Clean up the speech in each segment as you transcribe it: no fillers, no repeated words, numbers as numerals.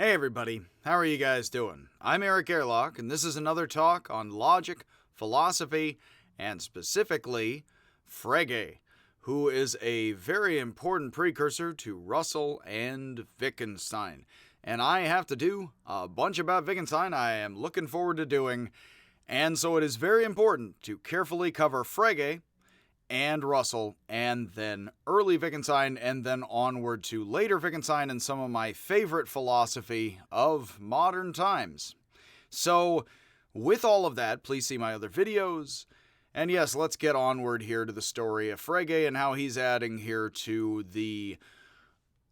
Hey everybody, how are you guys doing? I'm Eric Airlock, and this is another talk on logic, philosophy, and specifically Frege, who is a very important precursor to Russell and Wittgenstein. And I have to do a bunch about Wittgenstein I am looking forward to doing, and so it is very important to carefully cover Frege and Russell, and then early Wittgenstein, and then onward to later Wittgenstein and some of my favorite philosophy of modern times. So, with all of that, please see my other videos. And yes, let's get onward here to the story of Frege and how he's adding here to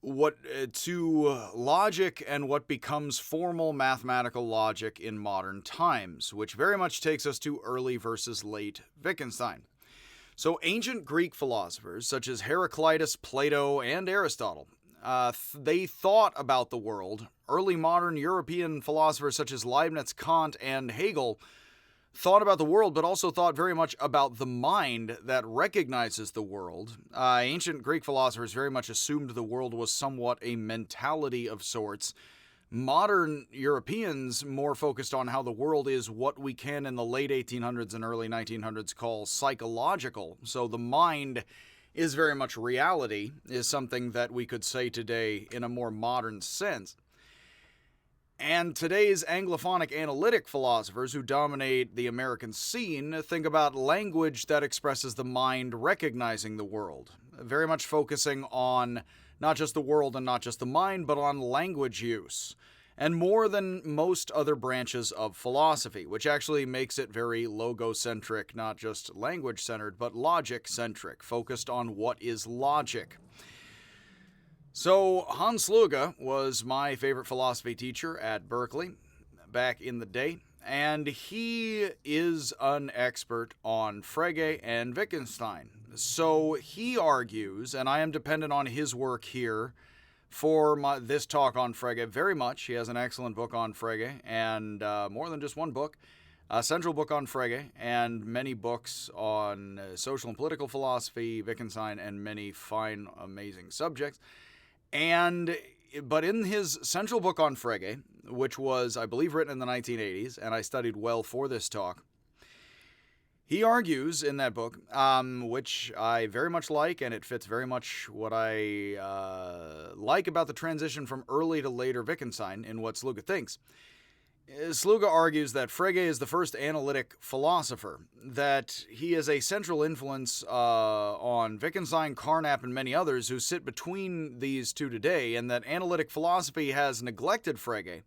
logic and what becomes formal mathematical logic in modern times, which very much takes us to early versus late Wittgenstein. So ancient Greek philosophers such as Heraclitus, Plato, and Aristotle, they thought about the world. Early modern European philosophers such as Leibniz, Kant, and Hegel thought about the world, but also thought very much about the mind that recognizes the world. Ancient Greek philosophers very much assumed the world was somewhat a mentality of sorts. Modern Europeans more focused on how the world is what we can in the late 1800s and early 1900s call psychological. So the mind is very much reality, is something that we could say today in a more modern sense. And today's Anglophonic analytic philosophers who dominate the American scene think about language that expresses the mind recognizing the world, very much focusing on not just the world and not just the mind, but on language use, and more than most other branches of philosophy, which actually makes it very logocentric, not just language-centered, but logic-centric, focused on what is logic. So Hans Sloge was my favorite philosophy teacher at Berkeley back in the day, and he is an expert on Frege and Wittgenstein. So he argues, and I am dependent on his work here for this talk on Frege very much. He has an excellent book on Frege, and more than just one book, a central book on Frege, and many books on social and political philosophy, Wittgenstein, and many fine, amazing subjects. But in his central book on Frege, which was, I believe, written in the 1980s, and I studied well for this talk, he argues in that book, which I very much like, and it fits very much what I like about the transition from early to later Wittgenstein in what Sloge thinks. Sloge argues that Frege is the first analytic philosopher, that he is a central influence on Wittgenstein, Carnap, and many others who sit between these two today, and that analytic philosophy has neglected Frege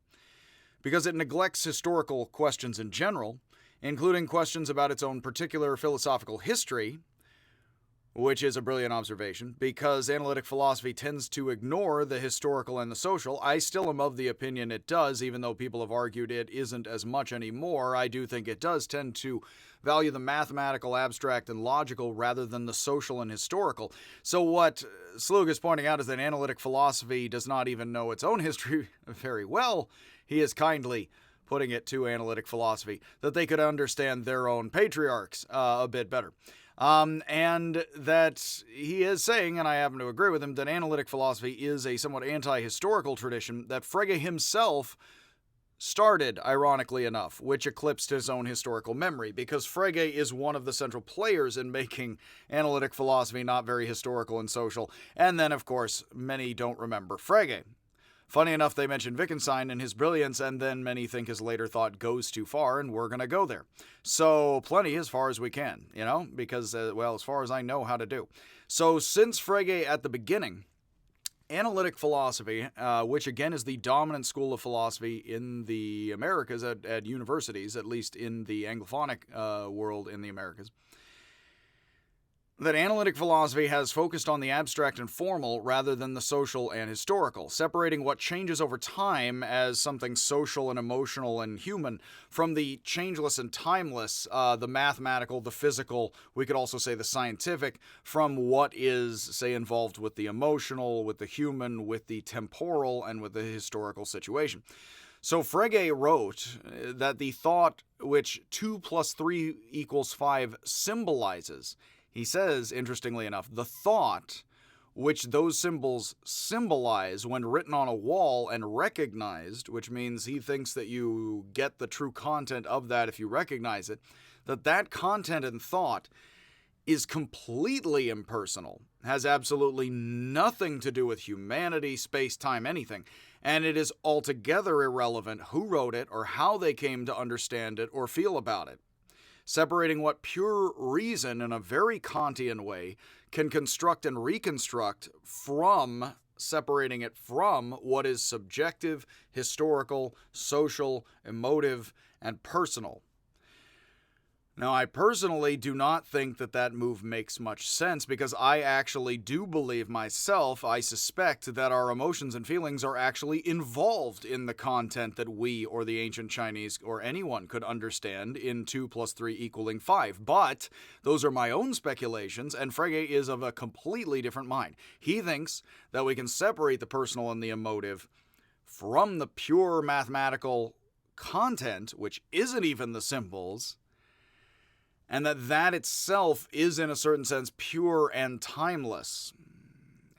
because it neglects historical questions in general, including questions about its own particular philosophical history, which is a brilliant observation, because analytic philosophy tends to ignore the historical and the social. I still am of the opinion it does, even though people have argued it isn't as much anymore. I do think it does tend to value the mathematical, abstract, and logical rather than the social and historical. So what Sloge is pointing out is that analytic philosophy does not even know its own history very well. He is kindly putting it to analytic philosophy, that they could understand their own patriarchs a bit better. And that he is saying, and I happen to agree with him, that analytic philosophy is a somewhat anti-historical tradition that Frege himself started, ironically enough, which eclipsed his own historical memory, because Frege is one of the central players in making analytic philosophy not very historical and social. And then, of course, many don't remember Frege. Funny enough, they mentioned Wittgenstein and his brilliance, and then many think his later thought goes too far, and we're going to go there. So plenty as far as we can, because, as far as I know how to do. So since Frege at the beginning, analytic philosophy, which again is the dominant school of philosophy in the Americas at universities, at least in the Anglophonic world in the Americas, that analytic philosophy has focused on the abstract and formal rather than the social and historical, separating what changes over time as something social and emotional and human from the changeless and timeless, the mathematical, the physical, we could also say the scientific, from what is, say, involved with the emotional, with the human, with the temporal, and with the historical situation. So Frege wrote that the thought which 2 + 3 = 5 symbolizes, he says, interestingly enough, the thought which those symbols symbolize when written on a wall and recognized, which means he thinks that you get the true content of that if you recognize it, that content and thought is completely impersonal, has absolutely nothing to do with humanity, space, time, anything, and it is altogether irrelevant who wrote it or how they came to understand it or feel about it. Separating what pure reason in a very Kantian way can construct and reconstruct from separating it from what is subjective, historical, social, emotive, and personal. Now, I personally do not think that move makes much sense because I actually do believe myself, I suspect that our emotions and feelings are actually involved in the content that we or the ancient Chinese or anyone could understand in 2 + 3 = 5. But those are my own speculations, and Frege is of a completely different mind. He thinks that we can separate the personal and the emotive from the pure mathematical content, which isn't even the symbols, and that itself is, in a certain sense, pure and timeless,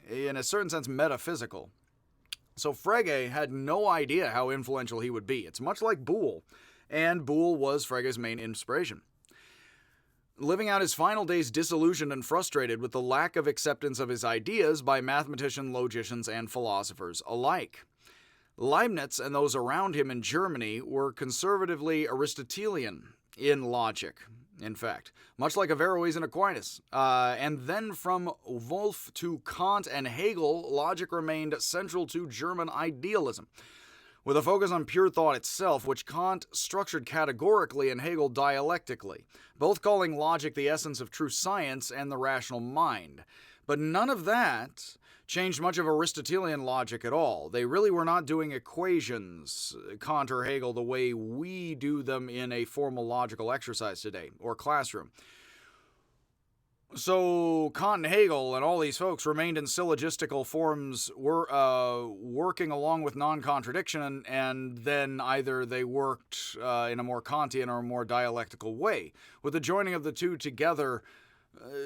in a certain sense, metaphysical. So Frege had no idea how influential he would be. It's much like Boole, and Boole was Frege's main inspiration. Living out his final days disillusioned and frustrated with the lack of acceptance of his ideas by mathematicians, logicians, and philosophers alike. Leibniz and those around him in Germany were conservatively Aristotelian in logic, in fact, much like Averroes and Aquinas. And then from Wolff to Kant and Hegel, logic remained central to German idealism, with a focus on pure thought itself, which Kant structured categorically and Hegel dialectically, both calling logic the essence of true science and the rational mind. But none of that changed much of Aristotelian logic at all. They really were not doing equations, Kant or Hegel, the way we do them in a formal logical exercise today, or classroom. So Kant and Hegel and all these folks remained in syllogistical forms, working along with non-contradiction, and then either they worked in a more Kantian or a more dialectical way, with the joining of the two together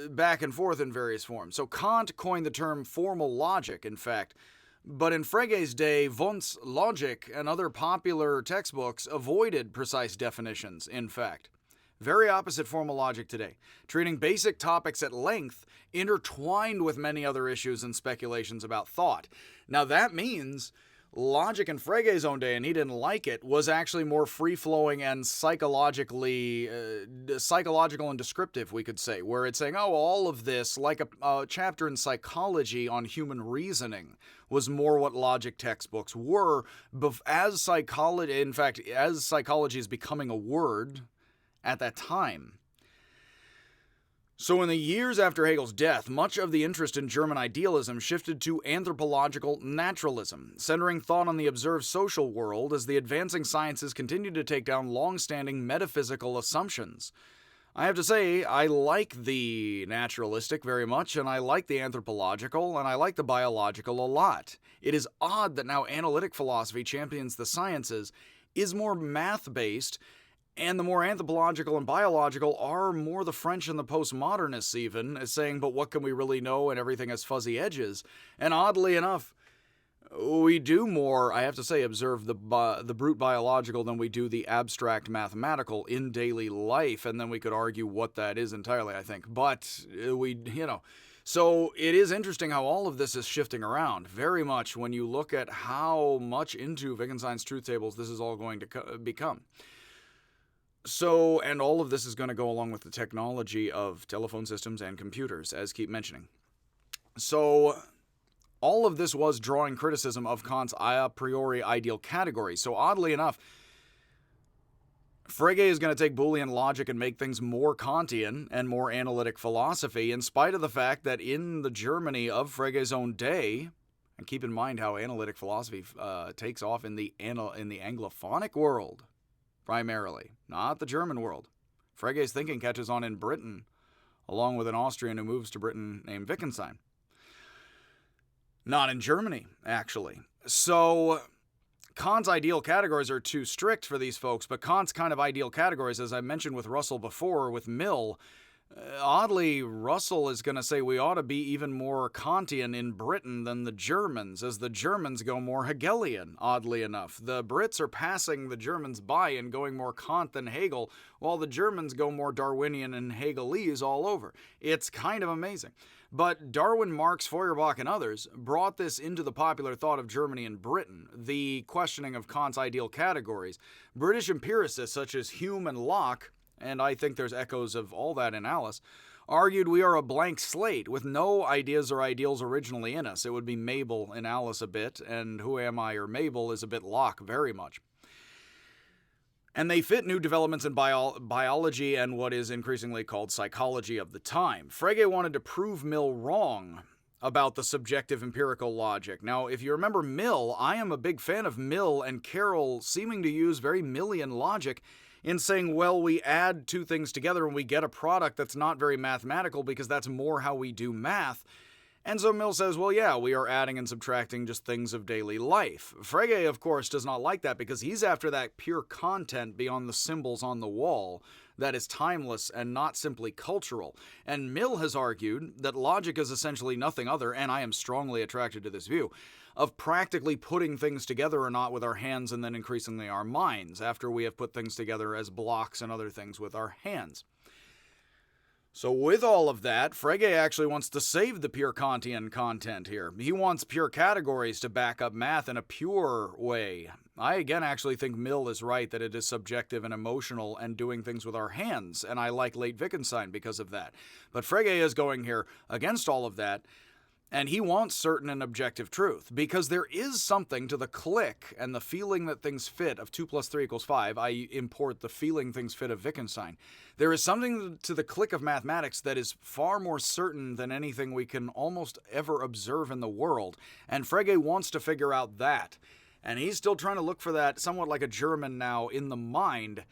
back and forth in various forms. So Kant coined the term formal logic, in fact, but in Frege's day, Wundt's Logic and other popular textbooks avoided precise definitions, in fact. Very opposite formal logic today, treating basic topics at length, intertwined with many other issues and speculations about thought. Now that means logic in Frege's own day, and he didn't like it, was actually more free-flowing and psychological and descriptive, we could say, where it's saying, oh, all of this, like a chapter in psychology on human reasoning, was more what logic textbooks were, as psychology is becoming a word at that time. So in the years after Hegel's death, much of the interest in German idealism shifted to anthropological naturalism, centering thought on the observed social world as the advancing sciences continued to take down long-standing metaphysical assumptions. I have to say, I like the naturalistic very much, and I like the anthropological, and I like the biological a lot. It is odd that now analytic philosophy champions the sciences, is more math-based, and the more anthropological and biological are more the French and the postmodernists even, as saying, but what can we really know, and everything has fuzzy edges. And oddly enough, we do more, I have to say, observe the brute biological than we do the abstract mathematical in daily life, and then we could argue what that is entirely, I think. But so it is interesting how all of this is shifting around very much when you look at how much into Wittgenstein's truth tables this is all going to become. So, and all of this is going to go along with the technology of telephone systems and computers, as keep mentioning. So, all of this was drawing criticism of Kant's a priori ideal category. So, oddly enough, Frege is going to take Boolean logic and make things more Kantian and more analytic philosophy, in spite of the fact that in the Germany of Frege's own day, and keep in mind how analytic philosophy takes off in the Anglophonic world, primarily, not the German world. Frege's thinking catches on in Britain, along with an Austrian who moves to Britain named Wittgenstein. Not in Germany, actually. So, Kant's ideal categories are too strict for these folks, but Kant's kind of ideal categories, as I mentioned with Russell before, with Mill, Oddly, Russell is going to say we ought to be even more Kantian in Britain than the Germans, as the Germans go more Hegelian, oddly enough. The Brits are passing the Germans by and going more Kant than Hegel, while the Germans go more Darwinian and Hegelese all over. It's kind of amazing. But Darwin, Marx, Feuerbach, and others brought this into the popular thought of Germany and Britain, the questioning of Kant's ideal categories. British empiricists such as Hume and Locke, and I think there's echoes of all that in Alice, argued we are a blank slate with no ideas or ideals originally in us. It would be Mabel in Alice a bit, and Who Am I or Mabel is a bit Locke very much. And they fit new developments in biology and what is increasingly called psychology of the time. Frege wanted to prove Mill wrong about the subjective empirical logic. Now, if you remember Mill, I am a big fan of Mill and Carroll seeming to use very Millian logic in saying, well, we add two things together and we get a product that's not very mathematical because that's more how we do math. And so Mill says, well, yeah, we are adding and subtracting just things of daily life. Frege, of course, does not like that because he's after that pure content beyond the symbols on the wall that is timeless and not simply cultural. And Mill has argued that logic is essentially nothing other, and I am strongly attracted to this view, of practically putting things together or not with our hands and then increasingly our minds after we have put things together as blocks and other things with our hands. So with all of that, Frege actually wants to save the pure Kantian content here. He wants pure categories to back up math in a pure way. I again actually think Mill is right that it is subjective and emotional and doing things with our hands, and I like late Wittgenstein because of that. But Frege is going here against all of that, and he wants certain and objective truth, because there is something to the click and the feeling that things fit of 2 + 3 = 5. I import the feeling things fit of Wittgenstein. There is something to the click of mathematics that is far more certain than anything we can almost ever observe in the world, and Frege wants to figure out that. And he's still trying to look for that, somewhat like a German now, in the mind.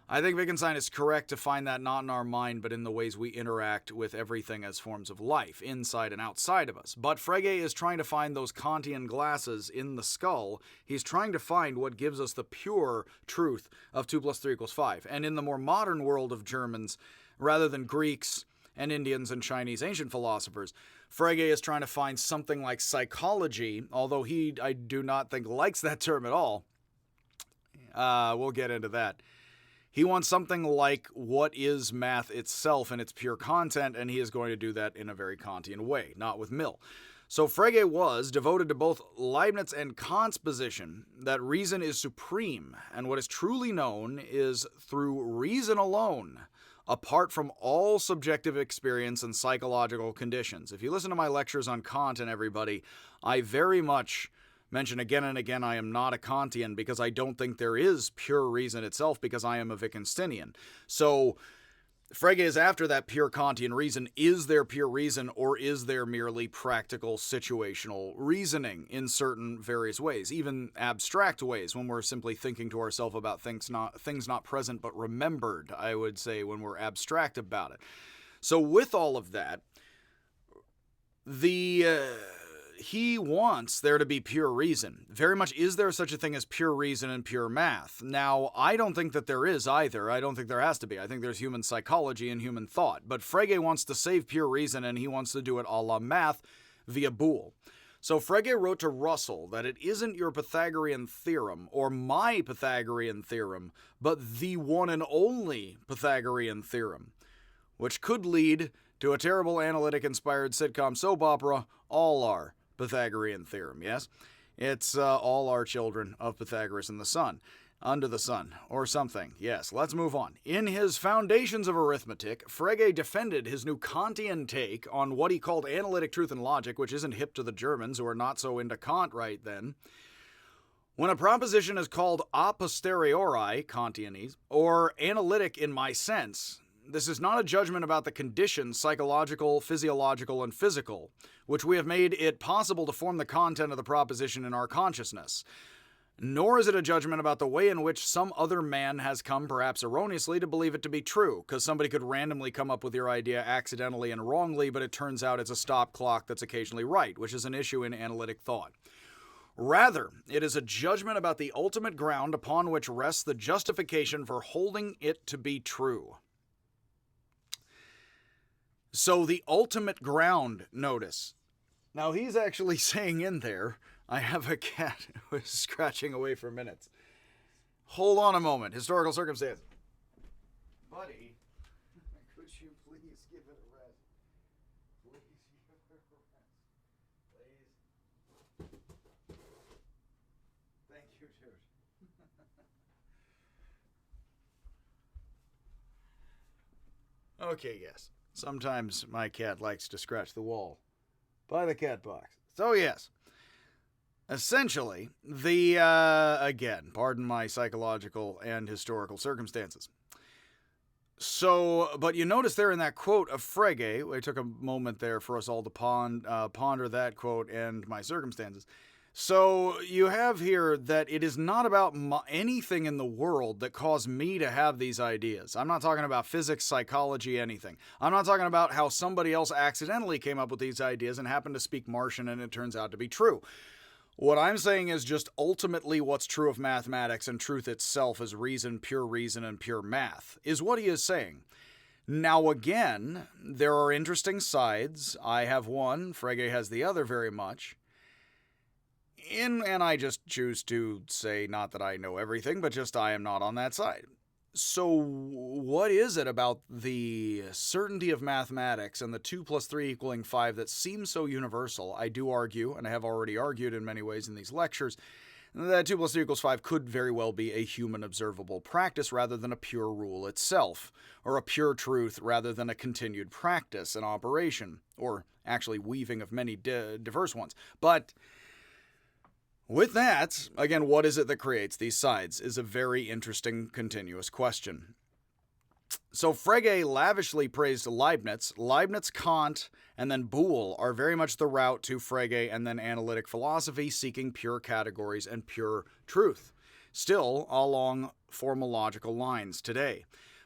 I think Wittgenstein is correct to find that not in our mind, but in the ways we interact with everything as forms of life, inside and outside of us. But Frege is trying to find those Kantian glasses in the skull. He's trying to find what gives us the pure truth of 2 + 3 = 5. And in the more modern world of Germans, rather than Greeks and Indians and Chinese ancient philosophers, Frege is trying to find something like psychology, although he, I do not think, likes that term at all. We'll get into that. He wants something like what is math itself and its pure content, and he is going to do that in a very Kantian way, not with Mill. So Frege was devoted to both Leibniz and Kant's position that reason is supreme, and what is truly known is through reason alone, apart from all subjective experience and psychological conditions. If you listen to my lectures on Kant and everybody, I very much mention again and again I am not a Kantian because I don't think there is pure reason itself, because I am a Wittgensteinian. So Frege is after that pure Kantian reason. Is there pure reason, or is there merely practical situational reasoning in certain various ways, even abstract ways, when we're simply thinking to ourselves about things not present but remembered, I would say, when we're abstract about it. So with all of that, he wants there to be pure reason. Very much, is there such a thing as pure reason and pure math? Now, I don't think that there is either. I don't think there has to be. I think there's human psychology and human thought. But Frege wants to save pure reason, and he wants to do it a la math via Boole. So Frege wrote to Russell that it isn't your Pythagorean theorem or my Pythagorean theorem, but the one and only Pythagorean theorem, which could lead to a terrible Analytic-inspired sitcom soap opera, All Our Pythagorean Theorem, yes? It's all our children of Pythagoras and the sun, under the sun, or something. Yes, let's move on. In his Foundations of Arithmetic, Frege defended his new Kantian take on what he called analytic truth and logic, which isn't hip to the Germans, who are not so into Kant right then. When a proposition is called a posteriori, Kantianese, or analytic in my sense, this is not a judgment about the conditions, psychological, physiological, and physical, which we have made it possible to form the content of the proposition in our consciousness. Nor is it a judgment about the way in which some other man has come, perhaps erroneously, to believe it to be true, because somebody could randomly come up with your idea accidentally and wrongly, but it turns out it's a stop clock that's occasionally right, which is an issue in analytic thought. Rather, it is a judgment about the ultimate ground upon which rests the justification for holding it to be true. So the ultimate ground, notice. Now he's actually saying in there, I have a cat who is scratching away for minutes. Hold on a moment. Historical circumstance. Buddy, could you please give it a rest? Please give it a rest. Please. Thank you, dude. Okay, yes. Sometimes my cat likes to scratch the wall by the cat box. So, yes. Essentially, again, pardon my psychological and historical circumstances. So, but you notice there in that quote of Frege, I took a moment there for us all to ponder that quote and my circumstances. So you have here that it is not about anything in the world that caused me to have these ideas. I'm not talking about physics, psychology, anything. I'm not talking about how somebody else accidentally came up with these ideas and happened to speak Martian and it turns out to be true. What I'm saying is just ultimately what's true of mathematics and truth itself as reason, and pure math, is what he is saying. Now again, there are interesting sides. I have one, Frege has the other very much. And I just choose to say not that I know everything, but just I am not on that side. So what is it about the certainty of mathematics and the 2 + 3 = 5 that seems so universal? I do argue, and I have already argued in many ways in these lectures, that 2 + 3 = 5 could very well be a human observable practice rather than a pure rule itself, or a pure truth rather than a continued practice and operation, or actually weaving of many diverse ones. But with that, again, what is it that creates these sides is a very interesting continuous question. So Frege lavishly praised Leibniz. Leibniz, Kant, and then Boole are very much the route to Frege and then analytic philosophy, seeking pure categories and pure truth. Still along formological lines today.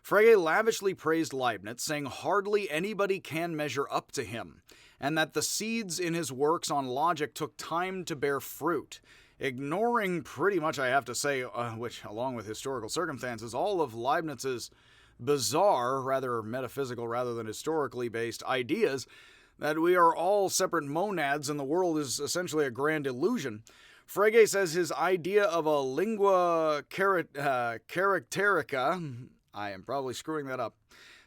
Frege lavishly praised Leibniz, saying hardly anybody can measure up to him, and that the seeds in his works on logic took time to bear fruit, ignoring pretty much, I have to say, which along with historical circumstances, all of Leibniz's bizarre, rather metaphysical rather than historically based ideas, that we are all separate monads and the world is essentially a grand illusion. Frege says his idea of a lingua characterica, I am probably screwing that up,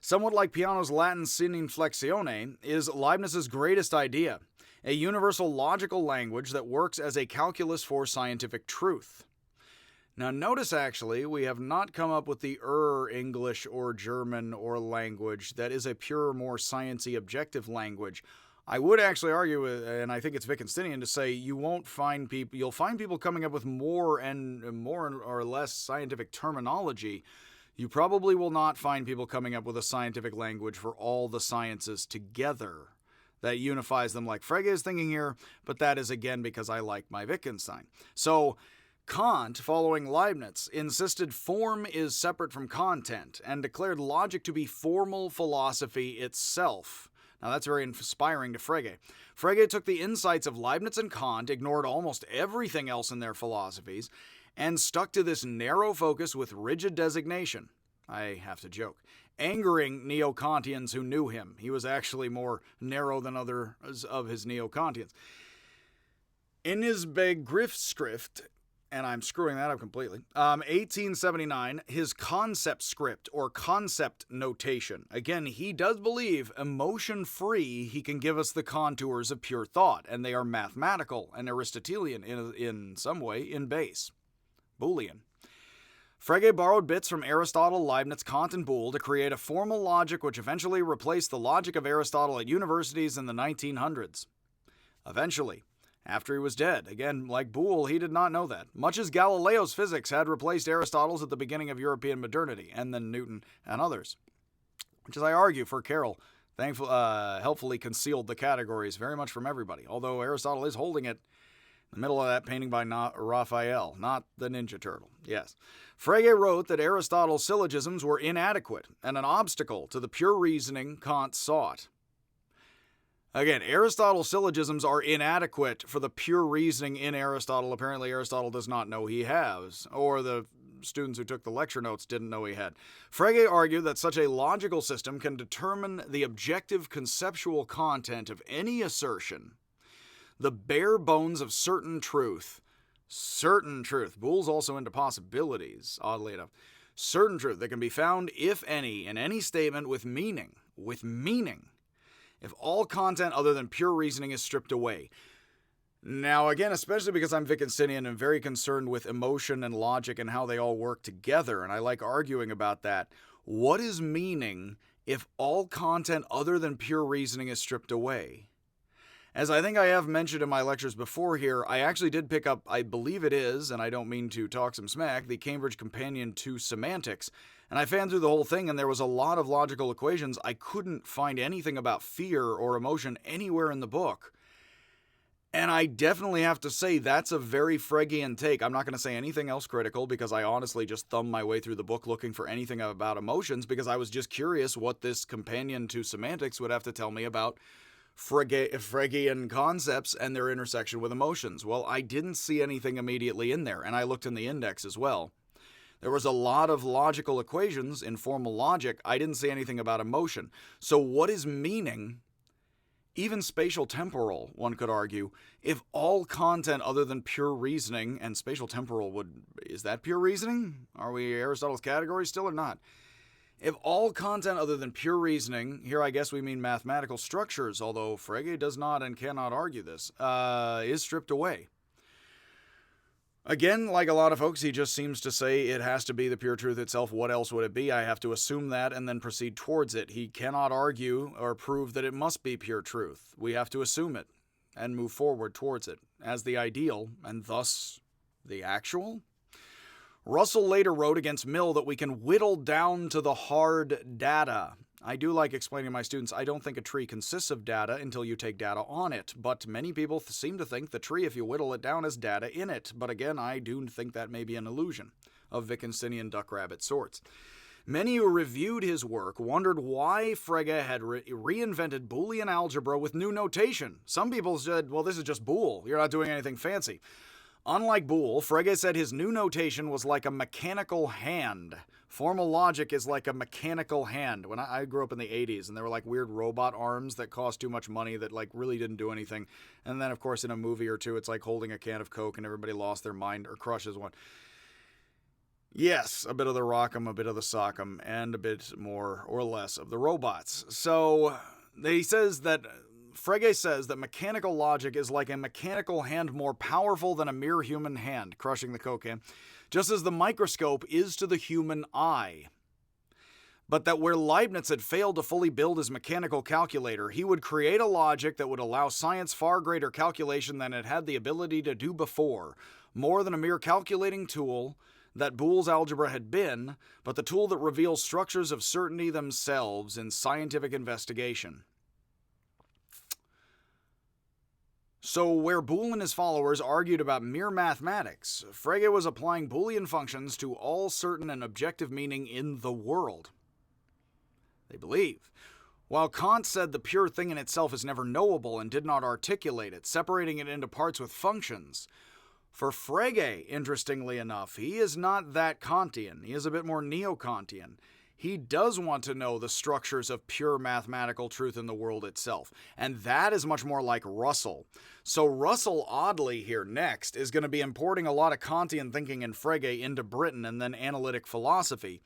somewhat like Peano's Latin sine inflexione, is Leibniz's greatest idea, a universal logical language that works as a calculus for scientific truth. Now notice actually, we have not come up with the English or German or language that is a pure, more sciencey objective language. I would actually argue, and I think it's Wittgensteinian to say, you'll find people coming up with more or less scientific terminology. You probably will not find people coming up with a scientific language for all the sciences together that unifies them like Frege is thinking here, but that is again because I like my Wittgenstein. So Kant, following Leibniz, insisted form is separate from content and declared logic to be formal philosophy itself. Now that's very inspiring to Frege. Frege took the insights of Leibniz and Kant, ignored almost everything else in their philosophies, and stuck to this narrow focus with rigid designation. I have to joke. Angering Neo-Kantians who knew him. He was actually more narrow than others of his Neo-Kantians. In his Begriffsschrift, and I'm screwing that up completely, 1879, his concept script or concept notation. Again, he does believe emotion-free he can give us the contours of pure thought, and they are mathematical and Aristotelian in some way in base. Boolean. Frege borrowed bits from Aristotle, Leibniz, Kant, and Boole to create a formal logic which eventually replaced the logic of Aristotle at universities in the 1900s. Eventually. After he was dead. Again, like Boole, he did not know that. Much as Galileo's physics had replaced Aristotle's at the beginning of European modernity, and then Newton and others. Which, as I argue for Carroll, helpfully concealed the categories very much from everybody, although Aristotle is holding it in the middle of that painting by Raphael, not the Ninja Turtle. Yes. Frege wrote that Aristotle's syllogisms were inadequate and an obstacle to the pure reasoning Kant sought. Again, Aristotle's syllogisms are inadequate for the pure reasoning in Aristotle. Apparently, Aristotle does not know he has, or the students who took the lecture notes didn't know he had. Frege argued that such a logical system can determine the objective conceptual content of any assertion, the bare bones of certain truth. Certain truth. Boole's also into possibilities, oddly enough. Certain truth that can be found, if any, in any statement with meaning. With meaning. If all content other than pure reasoning is stripped away. Now, again, especially because I'm Wittgensteinian and very concerned with emotion and logic and how they all work together, and I like arguing about that. What is meaning if all content other than pure reasoning is stripped away? As I think I have mentioned in my lectures before here, I actually did pick up, I believe it is, and I don't mean to talk some smack, the Cambridge Companion to Semantics, and I fanned through the whole thing, and there was a lot of logical equations. I couldn't find anything about fear or emotion anywhere in the book. And I definitely have to say that's a very Fregean take. I'm not going to say anything else critical because I honestly just thumbed my way through the book looking for anything about emotions because I was just curious what this companion to semantics would have to tell me about Fregean concepts and their intersection with emotions. Well, I didn't see anything immediately in there, and I looked in the index as well. There was a lot of logical equations in formal logic. I didn't see anything about emotion. So what is meaning? Even spatial temporal, one could argue, if all content other than pure reasoning, and spatial temporal is that pure reasoning? Are we Aristotle's category still or not? If all content other than pure reasoning, here I guess we mean mathematical structures, although Frege does not and cannot argue this, is stripped away. Again, like a lot of folks, he just seems to say it has to be the pure truth itself. What else would it be? I have to assume that and then proceed towards it. He cannot argue or prove that it must be pure truth. We have to assume it and move forward towards it as the ideal and thus the actual. Russell later wrote against Mill that we can whittle down to the hard data. I do like explaining to my students, I don't think a tree consists of data until you take data on it, but many people seem to think the tree, if you whittle it down, has data in it. But again, I do think that may be an illusion of Wittgensteinian duck-rabbit sorts. Many who reviewed his work wondered why Frege had reinvented Boolean algebra with new notation. Some people said, well, this is just Boole. You're not doing anything fancy. Unlike Boole, Frege said his new notation was like a mechanical hand. Formal logic is like a mechanical hand. When I grew up in the 80s, and there were like weird robot arms that cost too much money that like really didn't do anything. And then, of course, in a movie or two, it's like holding a can of Coke and everybody lost their mind or crushes one. Yes, a bit of the rock'em, a bit of the sock'em, and a bit more or less of the robots. So Frege says that mechanical logic is like a mechanical hand more powerful than a mere human hand, crushing the Coke can, just as the microscope is to the human eye. But that where Leibniz had failed to fully build his mechanical calculator, he would create a logic that would allow science far greater calculation than it had the ability to do before, more than a mere calculating tool that Boole's algebra had been, but the tool that reveals structures of certainty themselves in scientific investigation. So where Boole and his followers argued about mere mathematics, Frege was applying Boolean functions to all certain and objective meaning in the world. They believe. While Kant said the pure thing in itself is never knowable and did not articulate it, separating it into parts with functions, for Frege, interestingly enough, he is not that Kantian. He is a bit more neo-Kantian. He does want to know the structures of pure mathematical truth in the world itself. And that is much more like Russell. So Russell, oddly here next, is going to be importing a lot of Kantian thinking in Frege into Britain and then analytic philosophy,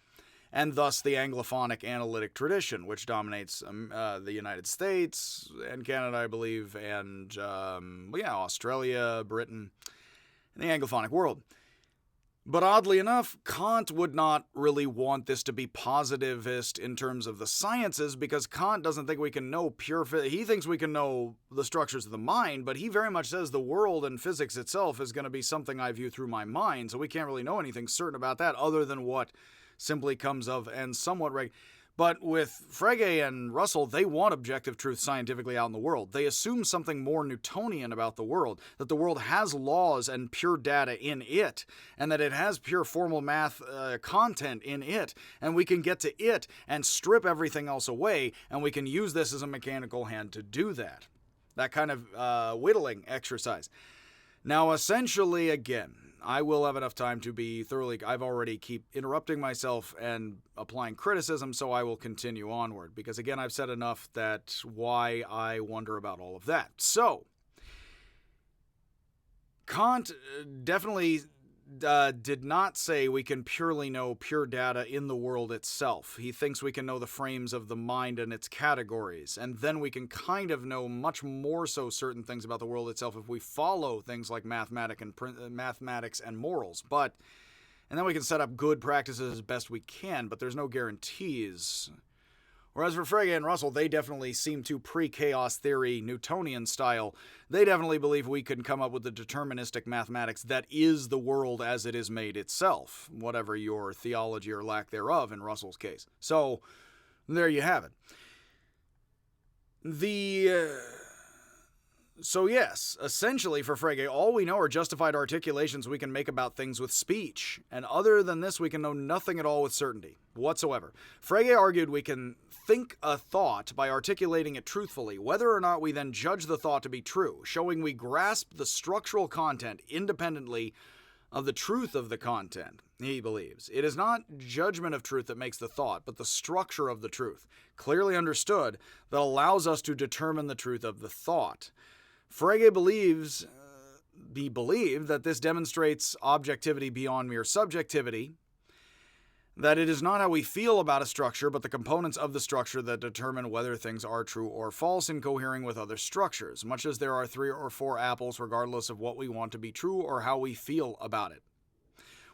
and thus the Anglophonic analytic tradition, which dominates the United States and Canada, I believe, and Australia, Britain, and the Anglophonic world. But oddly enough, Kant would not really want this to be positivist in terms of the sciences, because Kant doesn't think we can know he thinks we can know the structures of the mind, but he very much says the world and physics itself is going to be something I view through my mind, so we can't really know anything certain about that other than what simply comes of and somewhat But with Frege and Russell, they want objective truth scientifically out in the world. They assume something more Newtonian about the world, that the world has laws and pure data in it, and that it has pure formal math content in it, and we can get to it and strip everything else away, and we can use this as a mechanical hand to do that. That kind of whittling exercise. Now, essentially, again, I will have enough time to be thoroughly... I've already keep interrupting myself and applying criticism, so I will continue onward. Because, again, I've said enough that why I wonder about all of that. So, Kant definitely did not say we can purely know pure data in the world itself. He thinks we can know the frames of the mind and its categories, and then we can kind of know much more so certain things about the world itself if we follow things like mathematics and morals. And then we can set up good practices as best we can, but there's no guarantees. Whereas for Frege and Russell, they definitely seem to pre-chaos theory, Newtonian style. They definitely believe we can come up with the deterministic mathematics that is the world as it is made itself, whatever your theology or lack thereof in Russell's case. So, there you have it. So yes, essentially for Frege, all we know are justified articulations we can make about things with speech, and other than this we can know nothing at all with certainty, whatsoever. Frege argued we can think a thought by articulating it truthfully, whether or not we then judge the thought to be true, showing we grasp the structural content independently of the truth of the content, he believes. It is not judgment of truth that makes the thought, but the structure of the truth, clearly understood, that allows us to determine the truth of the thought. Frege believed that this demonstrates objectivity beyond mere subjectivity, that it is not how we feel about a structure, but the components of the structure that determine whether things are true or false in cohering with other structures, much as there are 3 or 4 apples regardless of what we want to be true or how we feel about it.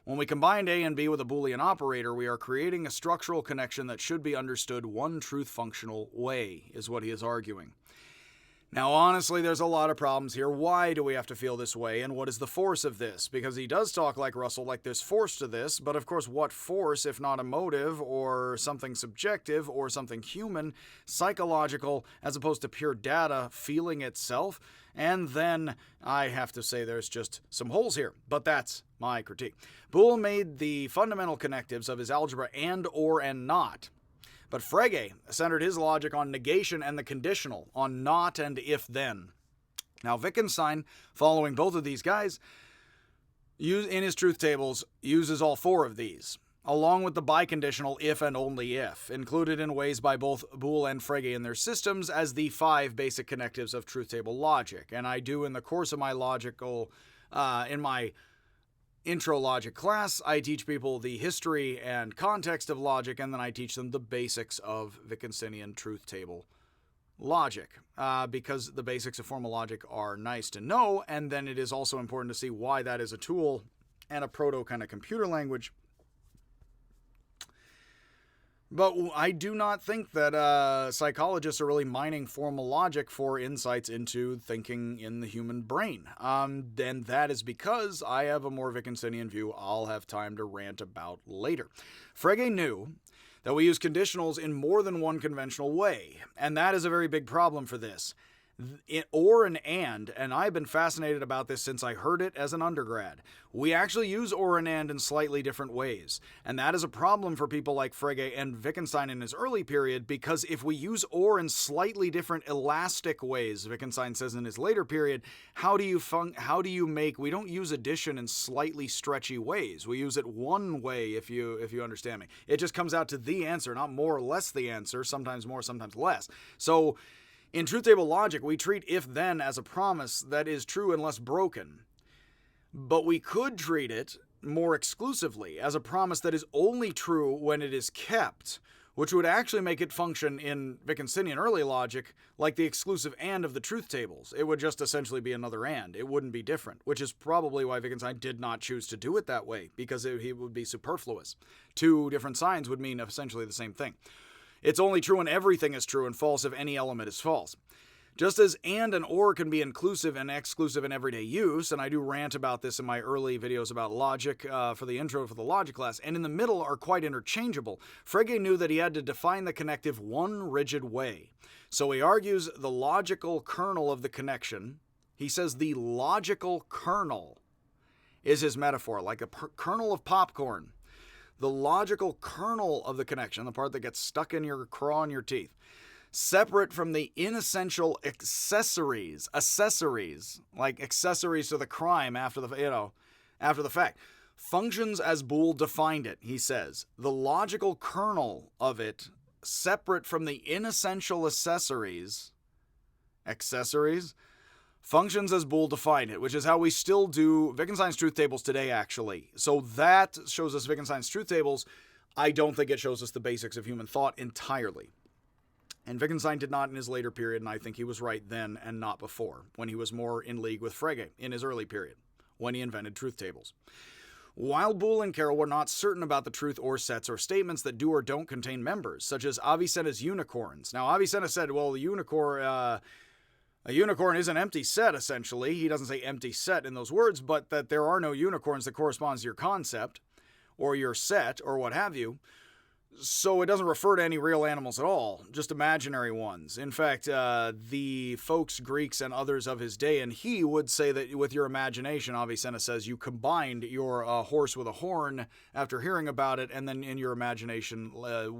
When we combine A and B with a Boolean operator, we are creating a structural connection that should be understood one truth-functional way, is what he is arguing. Now, honestly, there's a lot of problems here. Why do we have to feel this way, and what is the force of this? Because he does talk like Russell, like there's force to this, but of course, what force if not emotive, or something subjective, or something human, psychological, as opposed to pure data, feeling itself? And then I have to say there's just some holes here, but that's my critique. Boole made the fundamental connectives of his algebra and, or, and not. But Frege centered his logic on negation and the conditional, on not and if-then. Now, Wittgenstein, following both of these guys, in his truth tables, uses all 4 of these, along with the biconditional if and only if, included in ways by both Boole and Frege in their systems as the 5 basic connectives of truth table logic. And I do, in the course of my in my intro logic class, I teach people the history and context of logic, and then I teach them the basics of Wittgensteinian truth table logic, because the basics of formal logic are nice to know, and then it is also important to see why that is a tool and a proto kind of computer language. But I do not think that psychologists are really mining formal logic for insights into thinking in the human brain. And that is because I have a more Wittgensteinian view I'll have time to rant about later. Frege knew that we use conditionals in more than one conventional way, and that is a very big problem for this. Or and I've been fascinated about this since I heard it as an undergrad. We actually use or and in slightly different ways, and that is a problem for people like Frege and Wittgenstein in his early period, because if we use or in slightly different elastic ways, Wittgenstein says in his later period, we don't use addition in slightly stretchy ways. We use it one way, if you understand me. It just comes out to the answer, not more or less the answer, sometimes more, sometimes less. So, in truth table logic, we treat if-then as a promise that is true unless broken. But we could treat it more exclusively as a promise that is only true when it is kept, which would actually make it function in Wittgensteinian early logic like the exclusive and of the truth tables. It would just essentially be another and. It wouldn't be different, which is probably why Wittgenstein did not choose to do it that way, because it would be superfluous. 2 different signs would mean essentially the same thing. It's only true when everything is true and false if any element is false. Just as and or can be inclusive and exclusive in everyday use, and I do rant about this in my early videos about logic for the intro for the logic class, and in the middle are quite interchangeable, Frege knew that he had to define the connective one rigid way. So he argues the logical kernel of the connection. He says the logical kernel is his metaphor, like a kernel of popcorn. The logical kernel of the connection, the part that gets stuck in your craw and your teeth, separate from the inessential accessories, like accessories to the crime after the, after the fact. Functions as Boole defined it, he says. The logical kernel of it, separate from the inessential accessories, functions as Boole defined it, which is how we still do Wittgenstein's truth tables today, actually. So that shows us Wittgenstein's truth tables. I don't think it shows us the basics of human thought entirely. And Wittgenstein did not in his later period, and I think he was right then and not before, when he was more in league with Frege in his early period, when he invented truth tables. While Boole and Carroll were not certain about the truth or sets or statements that do or don't contain members, such as Avicenna's unicorns. Now, Avicenna said, well, a unicorn is an empty set, essentially. He doesn't say empty set in those words, but that there are no unicorns that corresponds to your concept or your set or what have you. So it doesn't refer to any real animals at all, just imaginary ones. In fact, the folks, Greeks and others of his day, and he would say that with your imagination, Avicenna says, you combined your horse with a horn after hearing about it, and then in your imagination,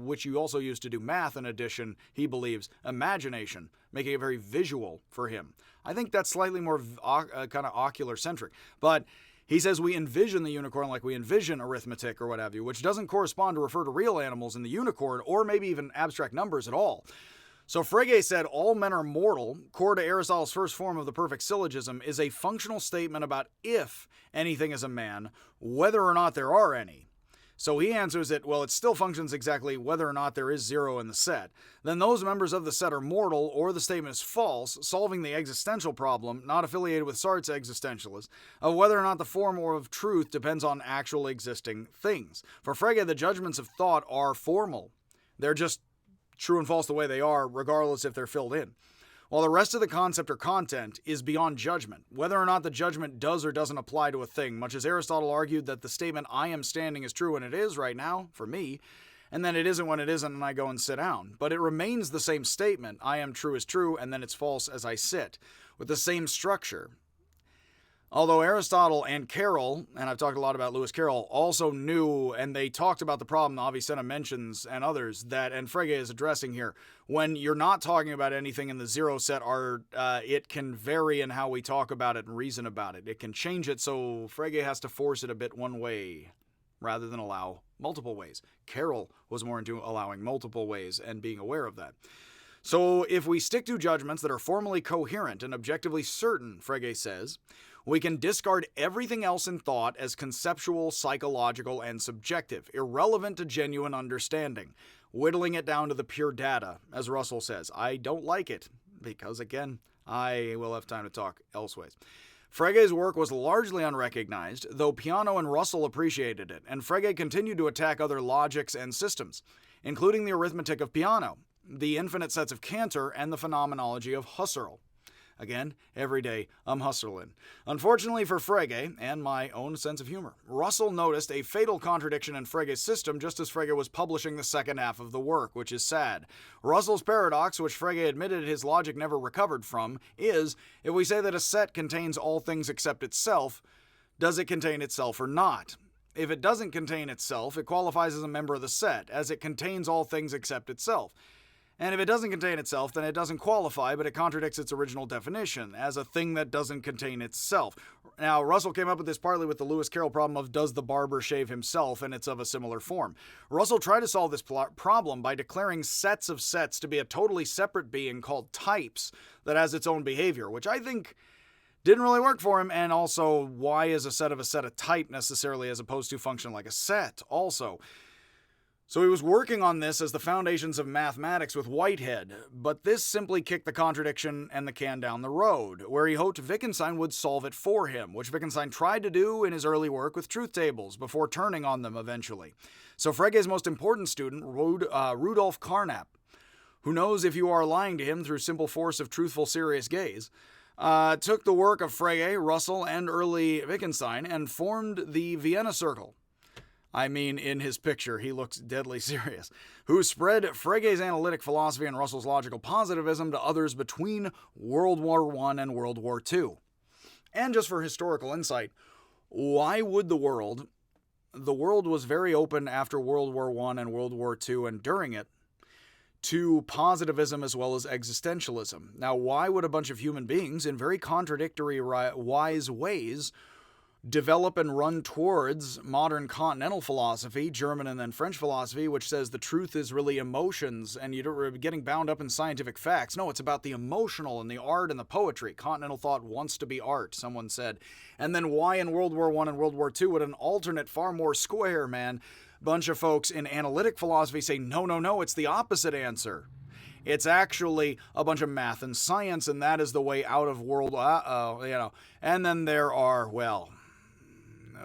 which you also used to do math in addition, he believes, imagination, making it very visual for him. I think that's slightly more kind of ocular-centric, but he says we envision the unicorn like we envision arithmetic or what have you, which doesn't correspond to refer to real animals in the unicorn or maybe even abstract numbers at all. So Frege said all men are mortal, core to Aristotle's first form of the perfect syllogism, is a functional statement about if anything is a man, whether or not there are any. So he answers it, well, it still functions exactly whether or not there is zero in the set. Then those members of the set are mortal, or the statement is false, solving the existential problem, not affiliated with Sartre's existentialist, of whether or not the form or of truth depends on actual existing things. For Frege, the judgments of thought are formal. They're just true and false the way they are, regardless if they're filled in. While the rest of the concept or content is beyond judgment, whether or not the judgment does or doesn't apply to a thing, much as Aristotle argued that the statement I am standing is true when it is right now, for me, and then it isn't when it isn't and I go and sit down. But it remains the same statement, I am true is true, and then it's false as I sit, with the same structure. Although Aristotle and Carroll, and I've talked a lot about Lewis Carroll, also knew, and they talked about the problem Avicenna mentions and others, that, and Frege is addressing here, when you're not talking about anything in the zero set, it can vary in how we talk about it and reason about it. It can change it, so Frege has to force it a bit one way, rather than allow multiple ways. Carroll was more into allowing multiple ways and being aware of that. So if we stick to judgments that are formally coherent and objectively certain, Frege says, we can discard everything else in thought as conceptual, psychological, and subjective, irrelevant to genuine understanding, whittling it down to the pure data, as Russell says. I don't like it, because, again, I will have time to talk elsewise. Frege's work was largely unrecognized, though Peano and Russell appreciated it, and Frege continued to attack other logics and systems, including the arithmetic of Peano, the infinite sets of Cantor, and the phenomenology of Husserl. Again, every day, I'm hustling. Unfortunately for Frege, and my own sense of humor, Russell noticed a fatal contradiction in Frege's system just as Frege was publishing the second half of the work, which is sad. Russell's paradox, which Frege admitted his logic never recovered from, is, if we say that a set contains all things except itself, does it contain itself or not? If it doesn't contain itself, it qualifies as a member of the set, as it contains all things except itself. And if it doesn't contain itself, then it doesn't qualify, but it contradicts its original definition, as a thing that doesn't contain itself. Now, Russell came up with this partly with the Lewis Carroll problem of does the barber shave himself, and it's of a similar form. Russell tried to solve this problem by declaring sets of sets to be a totally separate being called types that has its own behavior, which I think didn't really work for him, and also, why is a set a type necessarily as opposed to function like a set also? So he was working on this as the foundations of mathematics with Whitehead, but this simply kicked the contradiction and the can down the road, where he hoped Wittgenstein would solve it for him, which Wittgenstein tried to do in his early work with truth tables, before turning on them eventually. So Frege's most important student, Rudolf Carnap, who knows if you are lying to him through simple force of truthful, serious gaze, took the work of Frege, Russell, and early Wittgenstein and formed the Vienna Circle. I mean, in his picture, he looks deadly serious, who spread Frege's analytic philosophy and Russell's logical positivism to others between World War I and World War II. And just for historical insight, why would the world was very open after World War I and World War II and during it, to positivism as well as existentialism. Now, why would a bunch of human beings, in very contradictory, wise ways, develop and run towards modern continental philosophy, German and then French philosophy, which says the truth is really emotions and you're getting bound up in scientific facts. No, it's about the emotional and the art and the poetry. Continental thought wants to be art, someone said. And then why in World War I and World War II would an alternate, far more square, man, bunch of folks in analytic philosophy say, no, it's the opposite answer. It's actually a bunch of math and science, and that is the way out of world, And then there are,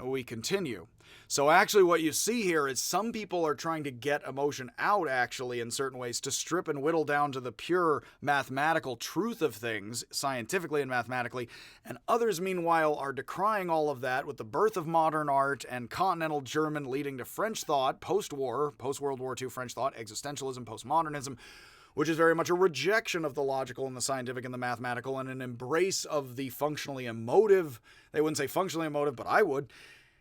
we continue. So actually what you see here is some people are trying to get emotion out, actually, in certain ways, to strip and whittle down to the pure mathematical truth of things, scientifically and mathematically, and others, meanwhile, are decrying all of that with the birth of modern art and continental German leading to French thought, post-war, post-World War II French thought, existentialism, postmodernism, which is very much a rejection of the logical and the scientific and the mathematical and an embrace of the functionally emotive. They wouldn't say functionally emotive, but I would.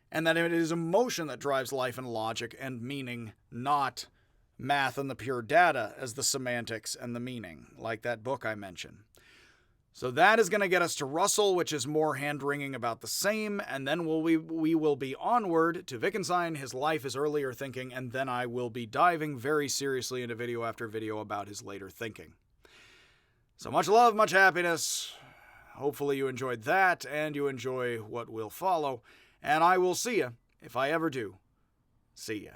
And that it is emotion that drives life and logic and meaning, not math and the pure data as the semantics and the meaning, like that book I mentioned. So that is going to get us to Russell, which is more hand-wringing about the same, and then we will be onward to Wittgenstein, his life, his earlier thinking, and then I will be diving very seriously into video after video about his later thinking. So much love, much happiness. Hopefully you enjoyed that, and you enjoy what will follow, and I will see ya, if I ever do. See ya.